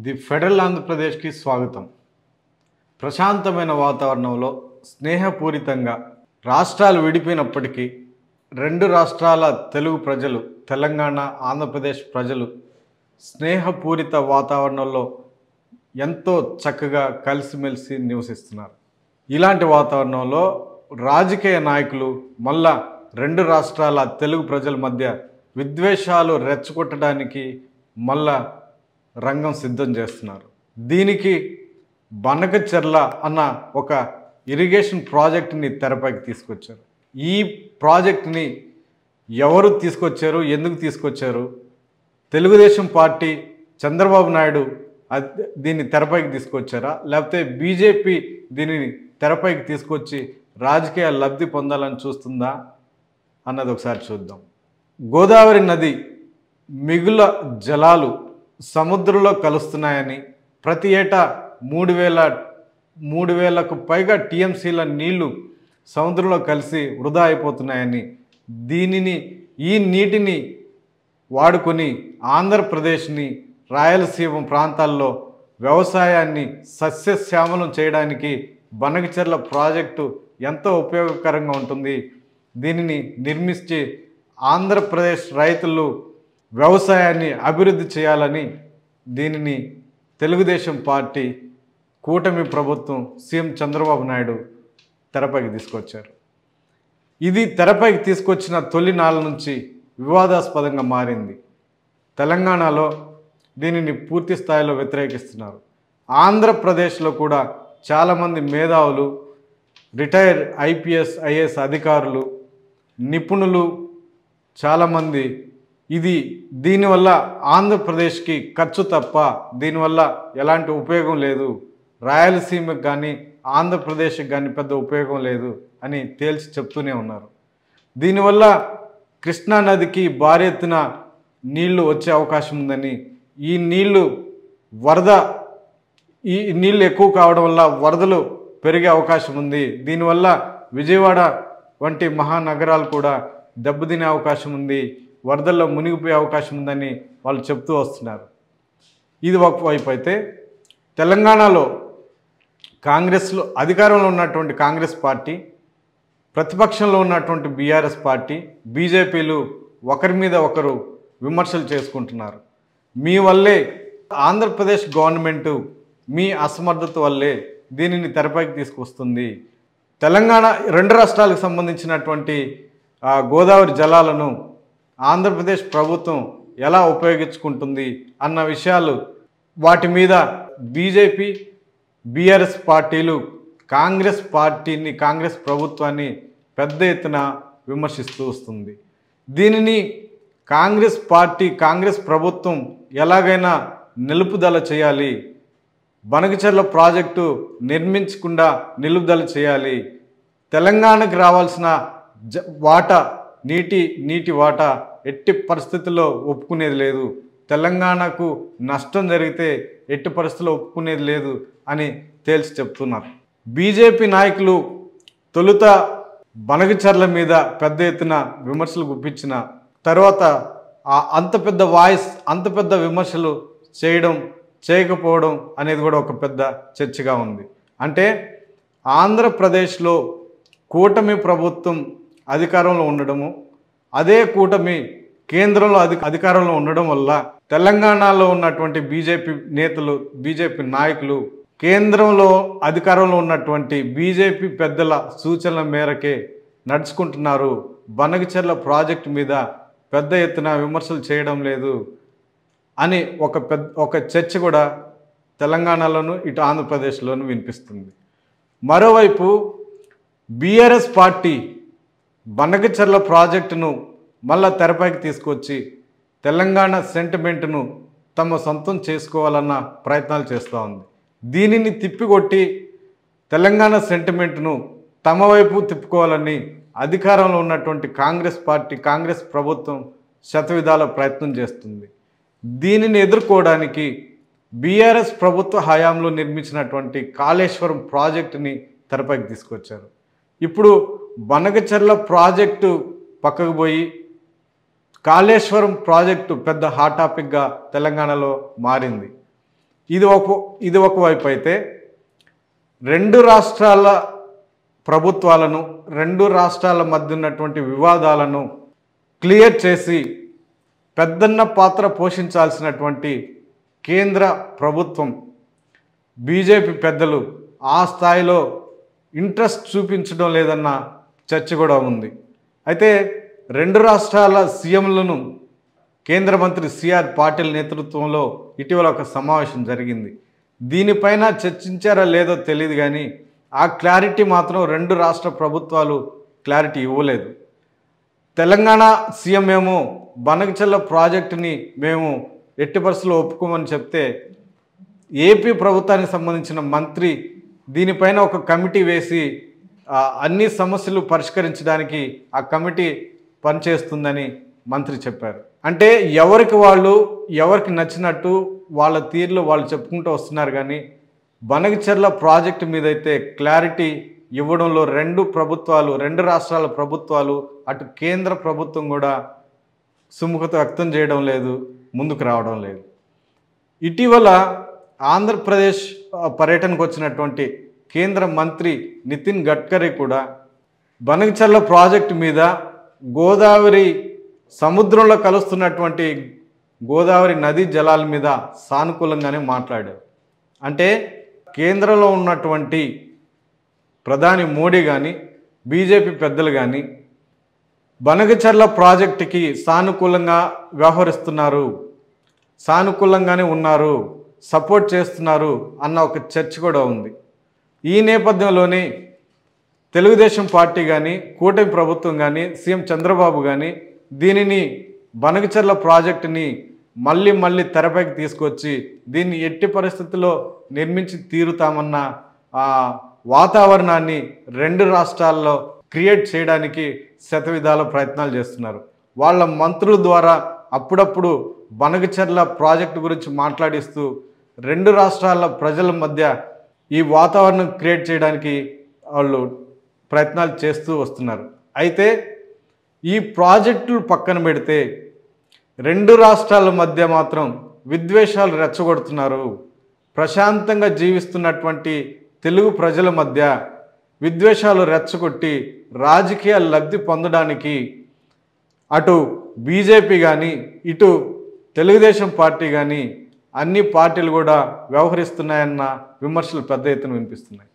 The federal ఆంధ్రప్రదేశ్కి స్వాగతం. ప్రశాంతమైన వాతావరణంలో స్నేహపూరితంగా రాష్ట్రాలు విడిపోయినప్పటికీ రెండు రాష్ట్రాల తెలుగు ప్రజలు, తెలంగాణ, ఆంధ్రప్రదేశ్ ప్రజలు స్నేహపూరిత వాతావరణంలో ఎంతో చక్కగా కలిసిమెలిసి నివసిస్తున్నారు. ఇలాంటి వాతావరణంలో రాజకీయ నాయకులు మళ్ళా రెండు రాష్ట్రాల తెలుగు ప్రజల మధ్య విద్వేషాలు రెచ్చగొట్టడానికి మళ్ళా రంగం సిద్ధం చేస్తున్నారు. దీనికి బనకచెర్ల అన్న ఒక ఇరిగేషన్ ప్రాజెక్టుని తెరపైకి తీసుకొచ్చారు. ఈ ప్రాజెక్టుని ఎవరు తీసుకొచ్చారు, ఎందుకు తీసుకొచ్చారు? తెలుగుదేశం పార్టీ, చంద్రబాబు నాయుడు దీన్ని తెరపైకి తీసుకొచ్చారా, లేకపోతే బీజేపీ దీనిని తెరపైకి తీసుకొచ్చి రాజకీయ లబ్ధి పొందాలని చూస్తుందా అన్నది ఒకసారి చూద్దాం. గోదావరి నది మిగుల జలాలు సముద్రంలో కలుస్తున్నాయని, ప్రతి ఏటా 3,000కు పైగా టీఎంసీల నీళ్లు సముద్రంలో కలిసి వృధా అయిపోతున్నాయని, ఈ నీటిని వాడుకొని ఆంధ్రప్రదేశ్ని, రాయలసీమ ప్రాంతాల్లో వ్యవసాయాన్ని సస్యశ్యామలం చేయడానికి బనకచెర్ల ప్రాజెక్టు ఎంతో ఉపయోగకరంగా ఉంటుంది. దీనిని నిర్మించి ఆంధ్రప్రదేశ్ రైతులు వ్యవసాయాన్ని అభివృద్ధి చేయాలని దీనిని తెలుగుదేశం పార్టీ, కూటమి ప్రభుత్వం, సీఎం చంద్రబాబు నాయుడు తెరపైకి తీసుకొచ్చారు. ఇది తెరపైకి తీసుకొచ్చిన తొలి నాళ్ళ నుంచి వివాదాస్పదంగా మారింది. తెలంగాణలో దీనిని పూర్తి స్థాయిలో వ్యతిరేకిస్తున్నారు. ఆంధ్రప్రదేశ్లో కూడా చాలామంది మేధావులు, రిటైర్డ్ ఐపీఎస్, ఐఏఎస్ అధికారులు, నిపుణులు చాలామంది దీనివల్ల ఆంధ్రప్రదేశ్కి ఖర్చు తప్ప దీనివల్ల ఎలాంటి ఉపయోగం లేదు, రాయలసీమకు కానీ ఆంధ్రప్రదేశ్కి కానీ పెద్ద ఉపయోగం లేదు అని తేల్చి చెప్తూనే ఉన్నారు. దీనివల్ల కృష్ణా నదికి భారీ ఎత్తున నీళ్లు వచ్చే అవకాశం ఉందని, ఈ నీళ్లు ఎక్కువ కావడం వల్ల వరదలు పెరిగే అవకాశం ఉంది, దీనివల్ల విజయవాడ వంటి మహానగరాలు కూడా దెబ్బతినే అవకాశం ఉంది, వరదల్లో మునిగిపోయే అవకాశం ఉందని వాళ్ళు చెప్తూ వస్తున్నారు. ఇది ఒకవైపు అయితే, తెలంగాణలో కాంగ్రెస్లో అధికారంలో ఉన్నటువంటి కాంగ్రెస్ పార్టీ, ప్రతిపక్షంలో ఉన్నటువంటి బీఆర్ఎస్ పార్టీ, బీజేపీలు ఒకరి మీద ఒకరు విమర్శలు చేసుకుంటున్నారు. మీ వల్లే ఆంధ్రప్రదేశ్ గవర్నమెంటు మీ అసమర్థత వల్లే దీనిని తెరపైకి తీసుకొస్తుంది, తెలంగాణ రెండు రాష్ట్రాలకు సంబంధించినటువంటి గోదావరి జలాలను ఆంధ్రప్రదేశ్ ప్రభుత్వం ఎలా ఉపయోగించుకుంటుంది అన్న విషయాలు, వాటి మీద బీజేపీ, బీఆర్ఎస్ పార్టీలు కాంగ్రెస్ పార్టీని, కాంగ్రెస్ ప్రభుత్వాన్ని పెద్ద ఎత్తున విమర్శిస్తూ వస్తుంది. దీనిని కాంగ్రెస్ పార్టీ, కాంగ్రెస్ ప్రభుత్వం ఎలాగైనా నిలుపుదల చేయాలి, బనకచెర్ల ప్రాజెక్టు నిర్మించకుండా నిలుపుదల చేయాలి, తెలంగాణకు రావాల్సిన నీటి వాటా ఎట్టి పరిస్థితుల్లో ఒప్పుకునేది లేదు, తెలంగాణకు నష్టం జరిగితే ఎట్టి పరిస్థితుల్లో ఒప్పుకునేది లేదు అని తేల్చి చెప్తున్నారు. బీజేపీ నాయకులు తొలుత బనకచెర్ల మీద పెద్ద ఎత్తున విమర్శలు గుప్పించిన తర్వాత అంత పెద్ద విమర్శలు చేయకపోవడం అనేది కూడా ఒక పెద్ద చర్చగా ఉంది. అంటే ఆంధ్రప్రదేశ్లో కూటమి ప్రభుత్వం అధికారంలో ఉండడము, అదే కూటమి కేంద్రంలో అధికారంలో ఉండడం వల్ల తెలంగాణలో ఉన్నటువంటి బీజేపీ నేతలు, బీజేపీ నాయకులు కేంద్రంలో అధికారంలో ఉన్నటువంటి బీజేపీ పెద్దల సూచనల మేరకే నడుచుకుంటున్నారు, బనకచెర్ల ప్రాజెక్టు మీద పెద్ద ఎత్తున విమర్శలు చేయడం లేదు అని ఒక చర్చ కూడా తెలంగాణలోను, ఇటు ఆంధ్రప్రదేశ్లోనూ వినిపిస్తుంది. మరోవైపు బీఆర్ఎస్ పార్టీ బనకచెర్ల ప్రాజెక్టును మళ్ళా తెరపైకి తీసుకొచ్చి తెలంగాణ సెంటిమెంట్ను తమ సొంతం చేసుకోవాలన్న ప్రయత్నాలు చేస్తూ ఉంది. దీనిని తిప్పికొట్టి తెలంగాణ సెంటిమెంట్ను తమ వైపు తిప్పుకోవాలని అధికారంలో ఉన్నటువంటి కాంగ్రెస్ పార్టీ, కాంగ్రెస్ ప్రభుత్వం శతవిధాల ప్రయత్నం చేస్తుంది. దీనిని ఎదుర్కోవడానికి బీఆర్ఎస్ ప్రభుత్వ హయాంలో నిర్మించినటువంటి కాళేశ్వరం ప్రాజెక్టుని తెరపైకి తీసుకొచ్చారు. ఇప్పుడు బనకచెర్ల ప్రాజెక్టు పక్కకు పోయి కాళేశ్వరం ప్రాజెక్టు పెద్ద హాట్ టాపిక్గా తెలంగాణలో మారింది. ఇది ఒకవైపు అయితే, రెండు రాష్ట్రాల ప్రభుత్వాలను, రెండు రాష్ట్రాల మధ్య ఉన్నటువంటి వివాదాలను క్లియర్ చేసి పెద్దన్న పాత్ర పోషించాల్సినటువంటి కేంద్ర ప్రభుత్వం, బీజేపీ పెద్దలు ఆ స్థాయిలో ఇంట్రెస్ట్ చూపించడం లేదన్న చర్చ కూడా ఉంది. అయితే రెండు రాష్ట్రాల సీఎంలను కేంద్ర మంత్రి సిఆర్ పాటిల్ నేతృత్వంలో ఇటీవల ఒక సమావేశం జరిగింది. దీనిపైన చర్చించారా లేదో తెలియదు, కానీ ఆ క్లారిటీ మాత్రం రెండు రాష్ట్ర ప్రభుత్వాలు క్లారిటీ ఇవ్వలేదు. తెలంగాణ సీఎం ఏమో బనకచెర్ల ప్రాజెక్టుని మేము ఎట్టి పరిస్థితుల్లో ఒప్పుకోమని చెప్తే, ఏపీ ప్రభుత్వానికి సంబంధించిన మంత్రి దీనిపైన ఒక కమిటీ వేసి అన్ని సమస్యలు పరిష్కరించడానికి ఆ కమిటీ పనిచేస్తుందని మంత్రి చెప్పారు. అంటే ఎవరికి నచ్చినట్టు వాళ్ళ తీరులో వాళ్ళు చెప్పుకుంటూ వస్తున్నారు, కానీ బనకచెర్ల ప్రాజెక్టు మీద అయితే క్లారిటీ ఇవ్వడంలో రెండు రాష్ట్రాల ప్రభుత్వాలు, అటు కేంద్ర ప్రభుత్వం కూడా సుముఖత వ్యక్తం చేయడం లేదు, ముందుకు రావడం లేదు. ఇటీవల ఆంధ్రప్రదేశ్ పర్యటనకు వచ్చినటువంటి కేంద్ర మంత్రి నితిన్ గడ్కరీ కూడా బనకచెర్ల ప్రాజెక్టు మీద గోదావరి సముద్రంలో కలుస్తున్నటువంటి గోదావరి నదీ జలాల మీద సానుకూలంగానే మాట్లాడారు. అంటే కేంద్రంలో ఉన్నటువంటి ప్రధాని మోడీ కానీ, బీజేపీ పెద్దలు కానీ బనకచెర్ల ప్రాజెక్టుకి సానుకూలంగా వ్యవహరిస్తున్నారు, సానుకూలంగానే ఉన్నారు, సపోర్ట్ చేస్తున్నారు అన్న ఒక చర్చ కూడా ఉంది. ఈ నేపథ్యంలోనే తెలుగుదేశం పార్టీ కానీ, కూటమి ప్రభుత్వం కానీ, సీఎం చంద్రబాబు కానీ దీనిని బనకచెర్ల ప్రాజెక్టుని మళ్ళీ తెరపైకి తీసుకొచ్చి దీన్ని ఎట్టి పరిస్థితుల్లో నిర్మించి తీరుతామన్న వాతావరణాన్ని రెండు రాష్ట్రాల్లో క్రియేట్ చేయడానికి శతవిధాల ప్రయత్నాలు చేస్తున్నారు. వాళ్ళ మంత్రుల ద్వారా అప్పుడప్పుడు బనకచెర్ల ప్రాజెక్టు గురించి మాట్లాడిస్తూ రెండు రాష్ట్రాల ప్రజల మధ్య ఈ వాతావరణం క్రియేట్ చేయడానికి వాళ్ళు ప్రయత్నాలు చేస్తూ వస్తున్నారు. అయితే ఈ ప్రాజెక్టులు పక్కన పెడితే రెండు రాష్ట్రాల మధ్య మాత్రం విద్వేషాలు రెచ్చగొడుతున్నారు. ప్రశాంతంగా జీవిస్తున్నటువంటి తెలుగు ప్రజల మధ్య విద్వేషాలు రెచ్చగొట్టి రాజకీయ లబ్ధి పొందడానికి అటు బీజేపీ కానీ, ఇటు తెలుగుదేశం పార్టీ కానీ అన్ని పార్టీలు కూడా వ్యవహరిస్తున్నాయన్న విమర్శలు పెద్ద ఎత్తున వినిపిస్తున్నాయి.